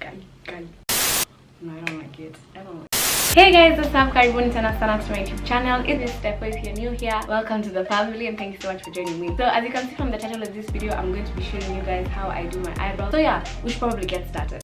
No, I don't like it. I don't like it. Hey guys, what's up? Karibuni tena sana to my YouTube channel. If this is Steph, if you're new here, welcome to the family and thank you so much for joining me. So as you can see from the title of this video, I'm going to be showing you guys how I do my eyebrows. So yeah, we should probably get started.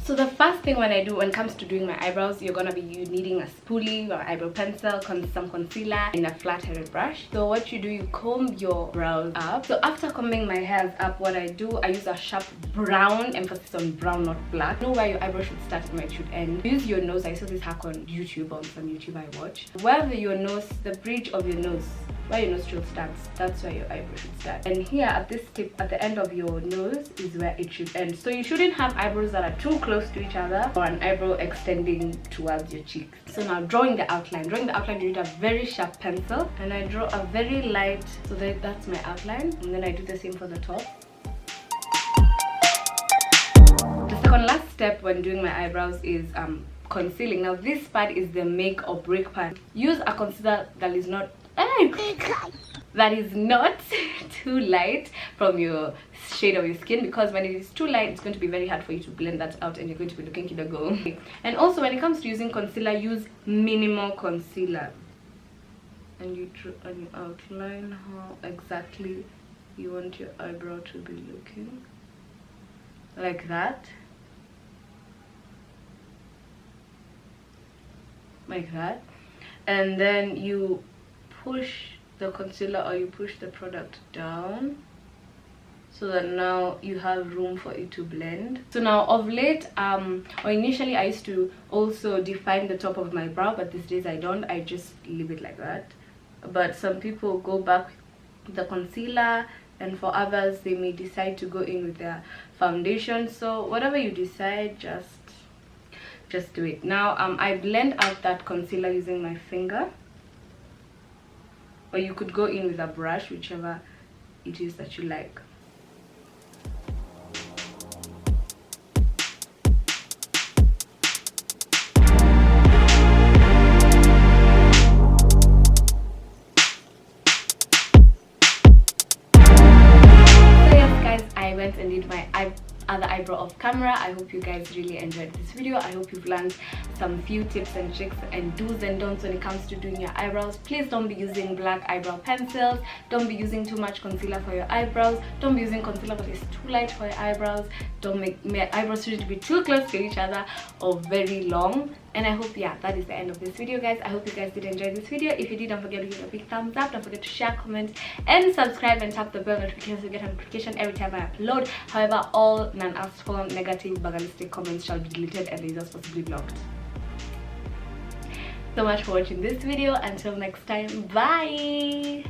So the first thing when it comes to doing my eyebrows, you're gonna be needing a spoolie or eyebrow pencil, some concealer, and a flat-headed brush. So what you do, you comb your brows up. So after combing my hairs up, what I do, I use a sharp brown, emphasis on brown, not black. You know where your eyebrow should start and where it should end. Use your nose. I saw this hack on YouTube, on some YouTube I watch. Wherever your nose, the bridge of your nose, where your nostril starts, that's where your eyebrow should start. And here at this tip, at the end of your nose, is where it should end. So you shouldn't have eyebrows that are too close to each other or an eyebrow extending towards your cheeks. So now drawing the outline. Drawing the outline, you need a very sharp pencil. And I draw a very light, so that's my outline. And then I do the same for the top. The second last step when doing my eyebrows is concealing. Now this part is the make or break part. Use a concealer that is not too light from your shade of your skin, because when it is too light, it's going to be very hard for you to blend that out and you're going to be looking kidogo. And also when it comes to using concealer, use minimal concealer. And you outline how exactly you want your eyebrow to be looking. Like that. Like that. And then you push the concealer or you push the product down so that now you have room for it to blend. So now of late, or initially I used to also define the top of my brow, but these days I don't. I just leave it like that. But some people go back with the concealer, and for others they may decide to go in with their foundation. So whatever you decide, just do it. Now I blend out that concealer using my finger, or you could go in with a brush, whichever it is that you like. So yes guys, I went and did my other eyebrow off camera. I hope you guys really enjoyed this video. I hope you've learned some few tips and tricks and do's and don'ts when it comes to doing your eyebrows. Please don't be using black eyebrow pencils. Don't be using too much concealer for your eyebrows. Don't be using concealer that is too light for your eyebrows. Don't make your eyebrows to be too close to each other or very long. And I hope, yeah, that is the end of this video guys. I hope you guys did enjoy this video. If you did, don't forget to give it a big thumbs up. Don't forget to share, comment, and subscribe, and tap the bell notification to get a notification every time I upload. However, all non-asked for, negative, bagalistic comments shall be deleted and results possibly blocked. So much for watching this video. Until next time, bye.